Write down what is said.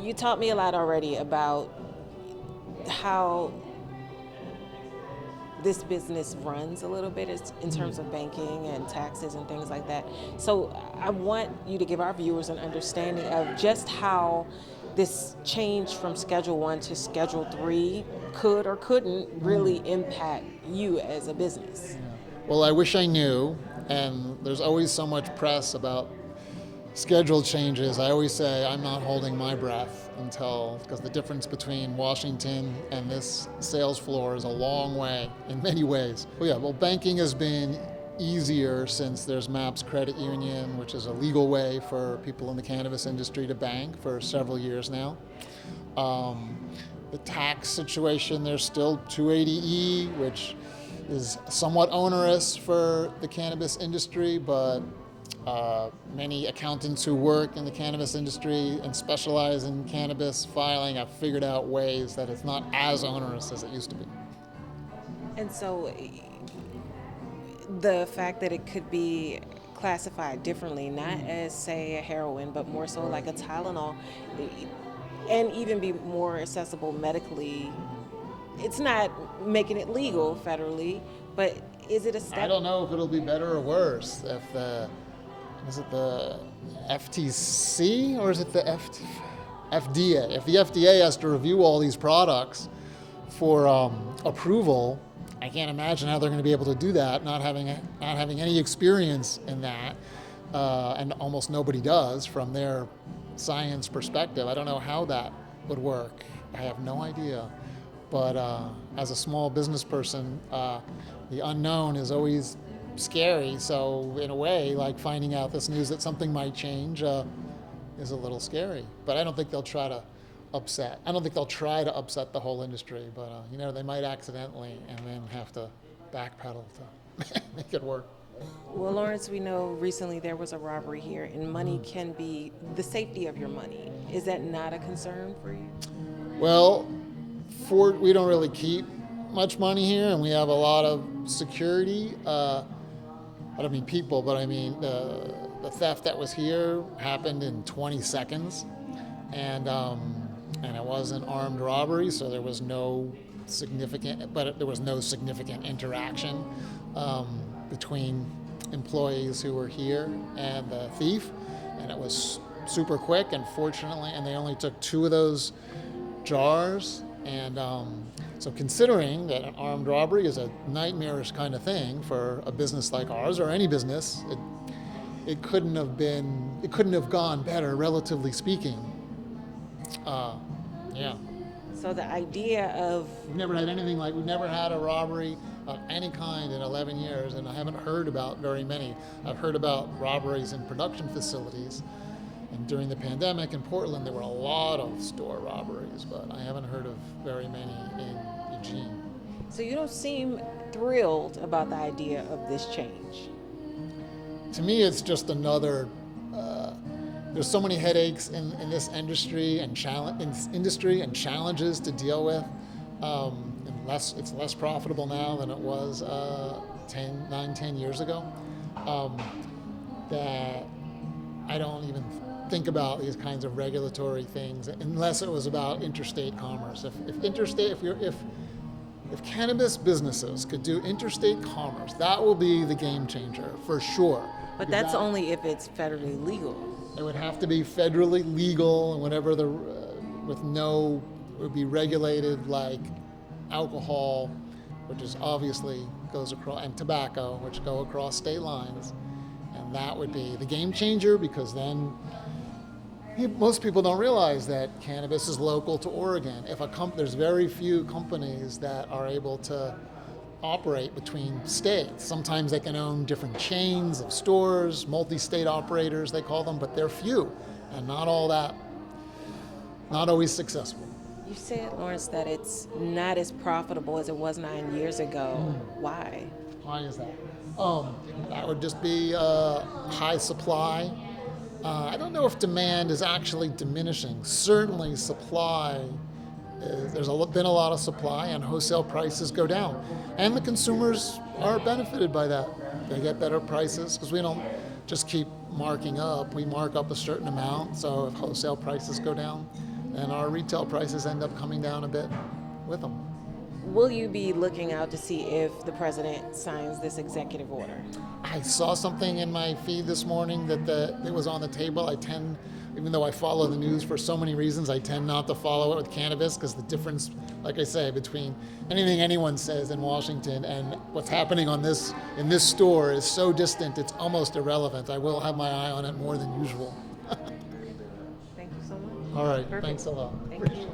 you taught me a lot already about how this business runs a little bit in terms of banking and taxes and things like that. So I want you to give our viewers an understanding of just how this change from Schedule 1 to Schedule 3 could or couldn't really impact you as a business. Well, I wish I knew, and there's always so much press about schedule changes. I always say I'm not holding my breath because the difference between Washington and this sales floor is a long way in many ways. Well, banking has been easier since there's MAPS Credit Union, which is a legal way for people in the cannabis industry to bank for several years now. The tax situation, there's still 280E, which is somewhat onerous for the cannabis industry, but many accountants who work in the cannabis industry and specialize in cannabis filing have figured out ways that it's not as onerous as it used to be. And so the fact that it could be classified differently, not as, say, a heroin, but more so like a Tylenol, and even be more accessible medically, it's not making it legal federally, but is it a step? I don't know if it'll be better or worse. Is it the FTC or is it the FDA? If the FDA has to review all these products for approval, I can't imagine how they're going to be able to do that, not having any experience in that, and almost nobody does from their science perspective. I don't know how that would work. I have no idea. But as a small business person, the unknown is always scary. So in a way, like finding out this news that something might change is a little scary. But I don't think they'll try to upset. I don't think they'll try to upset the whole industry. But they might accidentally and then have to backpedal to make it work. Well, Lawrence, we know recently there was a robbery here, and money can be the safety of your money. Is that not a concern for you? Well, we don't really keep much money here, and we have a lot of security. I don't mean people, but I mean the theft that was here happened in 20 seconds, and it was an armed robbery, so there was no significant interaction between employees who were here and the thief, and it was super quick, and fortunately, and they only took 2 of those jars. And so considering that an armed robbery is a nightmarish kind of thing for a business like ours or any business, it couldn't have gone better, relatively speaking. Yeah. So the idea of... We've never had a robbery of any kind in 11 years, and I haven't heard about very many. I've heard about robberies in production facilities. And during the pandemic in Portland, there were a lot of store robberies, but I haven't heard of very many in Eugene. So you don't seem thrilled about the idea of this change. To me, it's just another, there's so many headaches in this industry and challenges to deal with. It's less profitable now than it was 10 years ago. That I don't even think about these kinds of regulatory things unless it was about interstate commerce. If cannabis businesses could do interstate commerce, that will be the game changer for sure. But that's only if it's federally legal. It would have to be federally legal, and whatever it would be regulated like alcohol, which is obviously goes across, and tobacco, which go across state lines. And that would be the game changer, because then most people don't realize that cannabis is local to Oregon. There's very few companies that are able to operate between states. Sometimes they can own different chains of stores, multi-state operators they call them, but they're few, and not always successful. You said, Lawrence, that it's not as profitable as it was 9 years ago. Why? Why is that? That would just be high supply. I don't know if demand is actually diminishing. Certainly supply, there's been a lot of supply, and wholesale prices go down. And the consumers are benefited by that. They get better prices because we don't just keep marking up. We mark up a certain amount, so if wholesale prices go down, and our retail prices end up coming down a bit with them. Will you be looking out to see if the president signs this executive order? I saw something in my feed this morning that it was on the table. Even though I follow the news for so many reasons, I tend not to follow it with cannabis because the difference, like I say, between anything anyone says in Washington and what's happening in this store is so distant, it's almost irrelevant. I will have my eye on it more than usual. Thank you so much. All right, Perfect. Thanks a lot. Thank you.